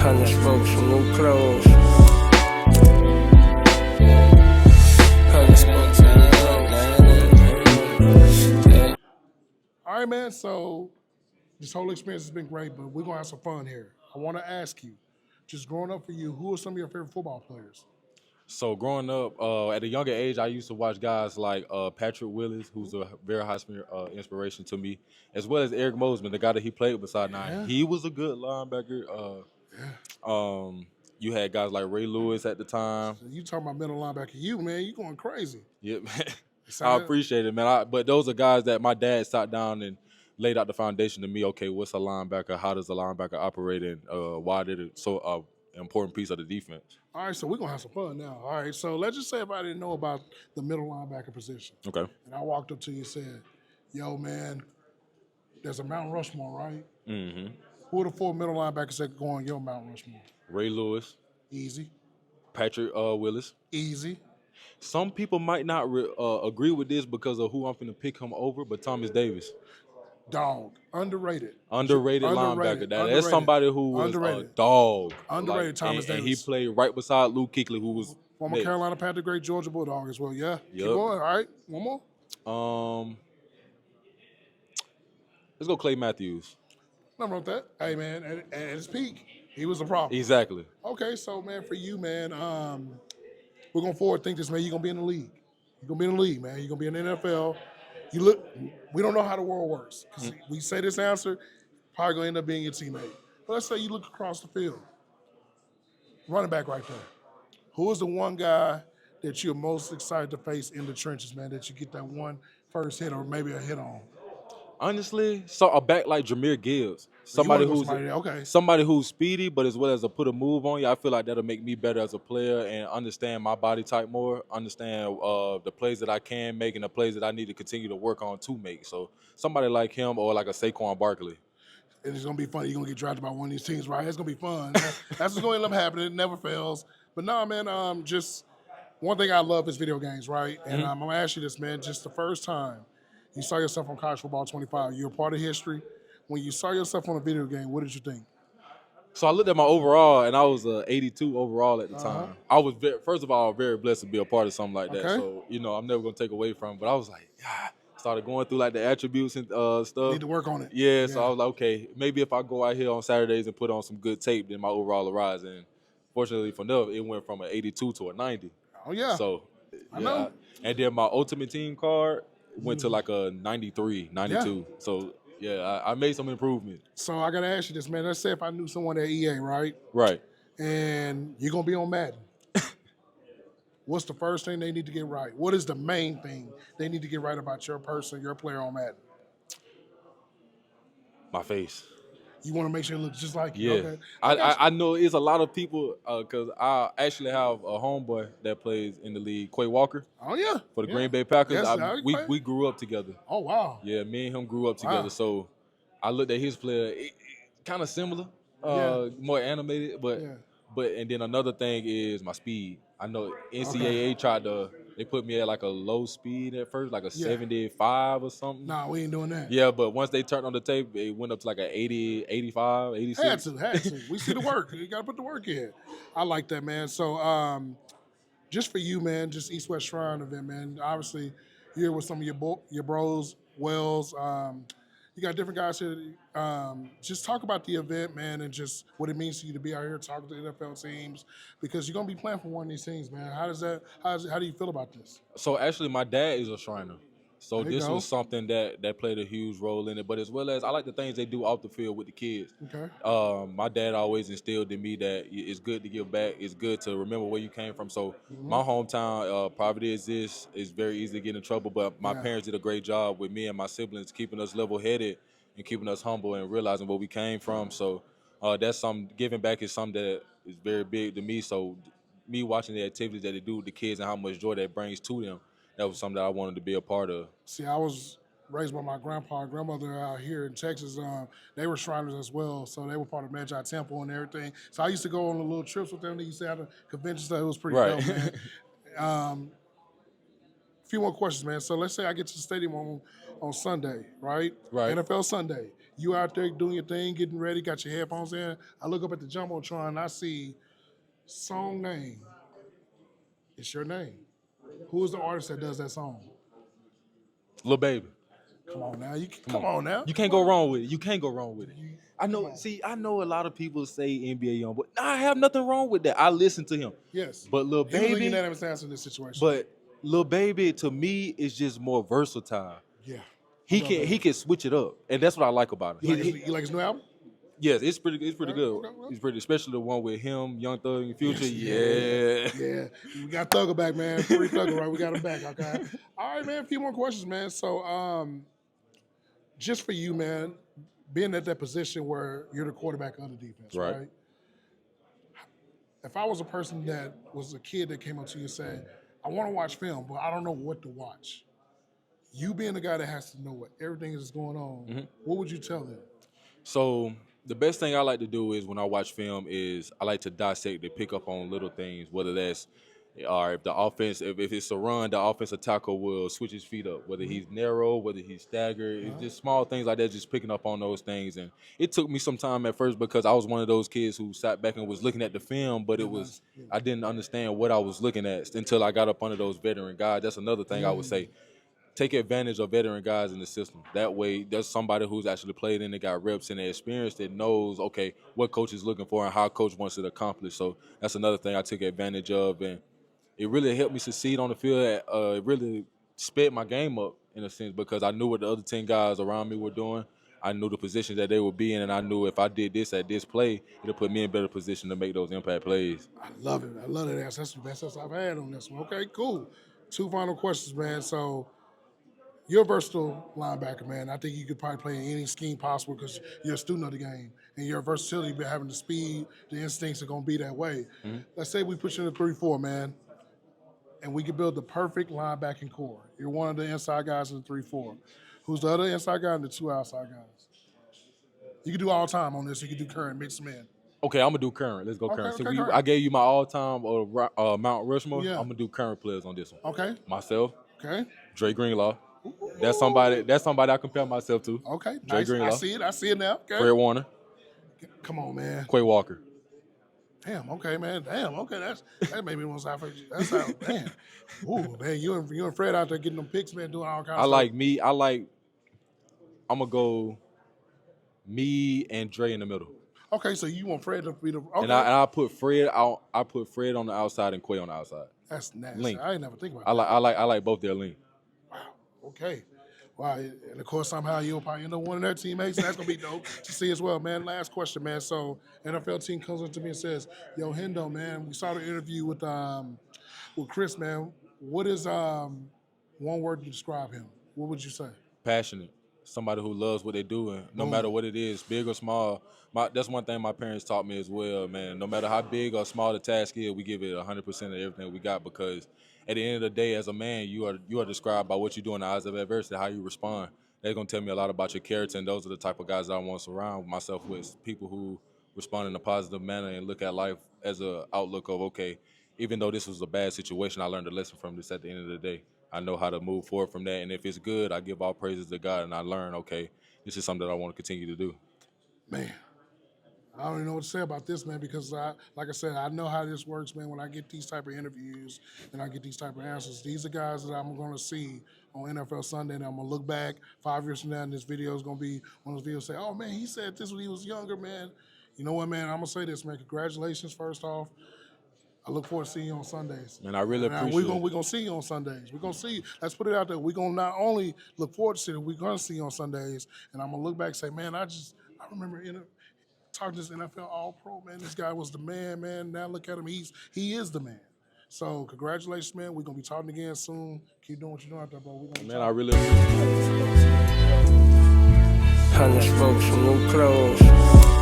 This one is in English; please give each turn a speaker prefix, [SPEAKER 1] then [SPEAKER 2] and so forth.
[SPEAKER 1] Kinda spoke some new clothes. Kinda spoke some new clothes.
[SPEAKER 2] All right, man. So this whole experience has been great, but we're gonna have some fun here. I want to ask you, just growing up for you, who are some of your favorite football players?
[SPEAKER 3] So growing up, at a younger age, I used to watch guys like Patrick Willis, who's a very high inspiration to me, as well as Eric Mosman, the guy that he played beside. Now
[SPEAKER 2] Yeah,
[SPEAKER 3] he was a good linebacker.
[SPEAKER 2] yeah.
[SPEAKER 3] You had guys like Ray Lewis at the time.
[SPEAKER 2] So you talking about middle linebacker? You man, you going crazy?
[SPEAKER 3] Yep,
[SPEAKER 2] It
[SPEAKER 3] I
[SPEAKER 2] sound-
[SPEAKER 3] appreciate it, man. But those are guys that my dad sat down and laid out the foundation to me. Okay, what's a linebacker? How does a linebacker operate? And why did it so important piece of the defense?
[SPEAKER 2] All right, so we're gonna have some fun now. All right, so let's just say if I didn't know about the middle linebacker position,
[SPEAKER 3] Okay.
[SPEAKER 2] and I walked up to you and said, "Yo, man, there's a Mount Rushmore, right?
[SPEAKER 3] Mm-hmm.
[SPEAKER 2] Who are the four middle linebackers that go on your Mount Rushmore?
[SPEAKER 3] Ray Lewis,
[SPEAKER 2] Easy,
[SPEAKER 3] Patrick Willis.
[SPEAKER 2] easy.
[SPEAKER 3] Some people might not agree with this because of who I'm finna pick him over, but Thomas Davis,
[SPEAKER 2] Dog, underrated,
[SPEAKER 3] underrated linebacker. That's somebody who was a dog.
[SPEAKER 2] underrated. Thomas
[SPEAKER 3] and he
[SPEAKER 2] Davis,
[SPEAKER 3] played right beside Luke Kuechly, who was
[SPEAKER 2] former
[SPEAKER 3] next.
[SPEAKER 2] Carolina Panther, great Georgia Bulldog as well. Yeah, keep
[SPEAKER 3] Yep.
[SPEAKER 2] going. All right, one more.
[SPEAKER 3] Um, let's go Clay Matthews.
[SPEAKER 2] Nothing wrong with that. Hey, man, at his peak, he was a problem.
[SPEAKER 3] Exactly.
[SPEAKER 2] Okay, so man, for you, man, we're gonna forward think this, man. You're gonna be in the league. You're gonna be in the league, man. You're gonna be in the NFL. You look. We don't know how the world works. 'Cause we say this answer, probably gonna end up being your teammate. But let's say you look across the field, running back right there. Who is the one guy that you're most excited to face in the trenches, man? That you get that one first hit or maybe a hit on.
[SPEAKER 3] Honestly, so a back like Jameer Gibbs,
[SPEAKER 2] You wanna
[SPEAKER 3] somebody
[SPEAKER 2] go
[SPEAKER 3] who's
[SPEAKER 2] somebody there, okay.
[SPEAKER 3] somebody who's speedy, but as well as a put a move on you. I feel like that'll make me better as a player and understand my body type more, understand the plays that I can make and the plays that I need to continue to work on to make. So somebody like him or like a Saquon Barkley.
[SPEAKER 2] And it's gonna be funny. You're gonna get drafted by one of these teams, right? It's gonna be fun. That's what's gonna end up happening. It never fails. But no, man, just one thing I love is video games, right? And I'm gonna ask you this, man. Just the first time you saw yourself on College Football 25, you're a part of history. When you saw yourself on a video game, what did you think?
[SPEAKER 3] So I looked at my overall, and I was 82 overall at the time. I was first of all very blessed to be a part of something like that.
[SPEAKER 2] Okay.
[SPEAKER 3] So I'm never gonna take away from it. But I was like, started going through like the attributes and stuff.
[SPEAKER 2] Need to work on it.
[SPEAKER 3] Yeah, so I was like, okay, maybe if I go out here on Saturdays and put on some good tape, then my overall will rise. And fortunately for them, it went from an 82 to a 90.
[SPEAKER 2] Oh yeah.
[SPEAKER 3] So
[SPEAKER 2] I know.
[SPEAKER 3] and then my ultimate team card went to like a 93, 92. So yeah, I made some improvement.
[SPEAKER 2] So I gotta ask you this, man. Let's say if I knew someone at EA, right?
[SPEAKER 3] Right.
[SPEAKER 2] And you're gonna be on Madden. What's the first thing they need to get right? What is the main thing they need to get right about your person, your player on Madden?
[SPEAKER 3] My face.
[SPEAKER 2] You want to make sure it looks just like you.
[SPEAKER 3] Yeah,
[SPEAKER 2] Okay.
[SPEAKER 3] I know it's a lot of people because I actually have a homeboy that plays in the league, Quay Walker,
[SPEAKER 2] Oh yeah.
[SPEAKER 3] for the
[SPEAKER 2] Yeah.
[SPEAKER 3] Green Bay Packers.
[SPEAKER 2] Yes,
[SPEAKER 3] We grew up together.
[SPEAKER 2] Oh wow.
[SPEAKER 3] Yeah, me and him grew up together.
[SPEAKER 2] Wow.
[SPEAKER 3] So I looked at his player, kind of similar, more animated, but
[SPEAKER 2] Yeah.
[SPEAKER 3] and then another thing is my speed. I know NCAA they put me at like a low speed at first, like a 75 or something.
[SPEAKER 2] Nah, we ain't doing that.
[SPEAKER 3] Yeah, but once they turned on the tape, it went up to like an 80, 85, 86.
[SPEAKER 2] Had to. We see the work. You gotta put the work in. I like that, man. So just for you, man, just East West Shrine event, man. Obviously, you're with some of your bros, Wells. You got different guys here. Just talk about the event, man, and just what it means to you to be out here talking to NFL teams, because you're gonna be playing for one of these teams, man. How do you feel about this?
[SPEAKER 3] So actually, my dad is a Shriner. So
[SPEAKER 2] There you
[SPEAKER 3] this
[SPEAKER 2] go.
[SPEAKER 3] was something that played a huge role in it. But as well as I like the things they do off the field with the kids.
[SPEAKER 2] Okay.
[SPEAKER 3] My dad always instilled in me that it's good to give back. It's good to remember where you came from. So my hometown, Providence, is very easy to get in trouble. But my parents did a great job with me and my siblings, keeping us level-headed and keeping us humble and realizing where we came from. So that's some giving back is something that is very big to me. So me watching the activities that they do with the kids and how much joy that brings to them, that was something that I wanted to be a part of.
[SPEAKER 2] See, I was raised by my grandpa and grandmother out here in Texas. They were Shriners as well, so they were part of Magi Temple and everything. So I used to go on the little trips with them. They used to have the convention stuff. It was pretty
[SPEAKER 3] Right.
[SPEAKER 2] dope, man. A few more questions, man. So let's say I get to the stadium on Sunday, right?
[SPEAKER 3] Right.
[SPEAKER 2] NFL Sunday. You out there doing your thing, getting ready, got your headphones in. I look up at the jumbotron and I see song name. It's your name. Who is the artist that does that song?
[SPEAKER 3] Lil Baby.
[SPEAKER 2] Come on now, come on now.
[SPEAKER 3] You can't go wrong with it. You can't go wrong with it. I know. See, I know a lot of people say NBA Young, but I have nothing wrong with that. I listen to him.
[SPEAKER 2] Yes,
[SPEAKER 3] but Lil
[SPEAKER 2] he was a
[SPEAKER 3] Baby,
[SPEAKER 2] unanimous answer in this situation.
[SPEAKER 3] but Lil Baby to me is just more versatile.
[SPEAKER 2] Yeah,
[SPEAKER 3] he can switch it up, and that's what I like about him.
[SPEAKER 2] You like his new album?
[SPEAKER 3] Yes, it's pretty good.
[SPEAKER 2] Okay.
[SPEAKER 3] It's pretty, especially the one with him, Young Thug, and Future.
[SPEAKER 2] Yes, yeah. We got Thugger back, man. Free Thugger, right? We got him back. Okay. All right, man. A few more questions, man. So, just for you, man, being at that position where you're the quarterback of the defense, right? If I was a person that was a kid that came up to you and said, I want to watch film, but I don't know what to watch. You being the guy that has to know what everything is going on, what would you tell them?
[SPEAKER 3] So the best thing I like to do is when I watch film is I like to dissect and pick up on little things, whether that's or if the offense, if it's a run, the offensive tackle will switch his feet up, whether he's narrow, whether he's staggered, it's just small things like that, just picking up on those things. And it took me some time at first because I was one of those kids who sat back and was looking at the film, but it was, I didn't understand what I was looking at until I got up under those veteran guys. That's another thing I would say. Take advantage of veteran guys in the system. That way, there's somebody who's actually played in it, got reps and experience that knows, okay, what coach is looking for and how coach wants it accomplished. So that's another thing I took advantage of, and it really helped me succeed on the field. It really sped my game up in a sense because I knew what the other 10 guys around me were doing. I knew the positions that they would be in, and I knew if I did this at this play, it'll put me in a better position to make those impact plays.
[SPEAKER 2] I love it. I love that answer. That's the best answer I've had on this one. Okay, cool. 2 final questions, man. So you're a versatile linebacker, man. I think you could probably play in any scheme possible because you're a student of the game. And your versatility, having the speed, the instincts are going to be that way. Let's say we put you in the 3-4, man, and we could build the perfect linebacking core. You're one of the inside guys in the 3-4. Who's the other inside guy and the 2 outside guys? You can do all time on this. You can do current, mix them in.
[SPEAKER 3] Okay, I'm going to do current. Let's go current.
[SPEAKER 2] Okay,
[SPEAKER 3] I gave you my all-time Mount Rushmore.
[SPEAKER 2] Yeah.
[SPEAKER 3] I'm going to do current players on this one.
[SPEAKER 2] Okay.
[SPEAKER 3] Myself.
[SPEAKER 2] Okay.
[SPEAKER 3] Dre Greenlaw. That's somebody I compare myself to.
[SPEAKER 2] Okay.
[SPEAKER 3] Dre
[SPEAKER 2] Nice.
[SPEAKER 3] Greenlaw.
[SPEAKER 2] I see it now. Okay.
[SPEAKER 3] Fred Warner.
[SPEAKER 2] Come on, man.
[SPEAKER 3] Quay Walker.
[SPEAKER 2] Damn, okay, man. Damn, okay. That made me want to say, that's how, man. Ooh, man, you and Fred out there getting them picks, man, doing all kinds of stuff.
[SPEAKER 3] I'm going to go me and Dre in the middle.
[SPEAKER 2] Okay, so you want Fred to be the, okay.
[SPEAKER 3] And I put Fred out. I put Fred on the outside and Quay on the outside.
[SPEAKER 2] That's nasty.
[SPEAKER 3] Link.
[SPEAKER 2] I ain't never think about
[SPEAKER 3] I
[SPEAKER 2] that.
[SPEAKER 3] like both their lean.
[SPEAKER 2] Wow, okay. Wow, and of course, somehow you'll probably end up one of their teammates. That's going to be dope to see as well, man. Last question, man. So, NFL team comes up to me and says, yo, Hendo, man, we saw the interview with Chris, man. What is one word to describe him? What would you say?
[SPEAKER 3] Passionate. Somebody who loves what they do, and no matter what it is, big or small. That's one thing my parents taught me as well, man. No matter how big or small the task is, we give it 100% of everything we got because at the end of the day, as a man, you are described by what you do in the eyes of adversity, how you respond. They're going to tell me a lot about your character, and those are the type of guys that I want to surround myself with, people who respond in a positive manner and look at life as an outlook of, okay, even though this was a bad situation, I learned a lesson from this at the end of the day. I know how to move forward from that, and if it's good, I give all praises to God, and I learn, okay, this is something that I want to continue to do.
[SPEAKER 2] Man, I don't even know what to say about this, man, because like I said, I know how this works, man. When I get these type of interviews and I get these type of answers, these are guys that I'm going to see on NFL Sunday, and I'm going to look back 5 years from now, and this video is going to be one of those videos say, oh, man, he said this when he was younger, man. You know what, man, I'm going to say this, man. Congratulations, first off. I look forward to seeing you on Sundays.
[SPEAKER 3] And I really appreciate it.
[SPEAKER 2] We're going to see you on Sundays. We're going to see you. Let's put it out there. We're going to not only look forward to seeing you, we're going to see you on Sundays. And I'm going to look back and say, man, I remember talking to this NFL All-Pro, man. This guy was the man, man. Now look at him. He is the man. So congratulations, man. We're going to be talking again soon. Keep doing what you're doing out there, bro.
[SPEAKER 3] Man, I really appreciate it.
[SPEAKER 1] 100 spokes, new clothes.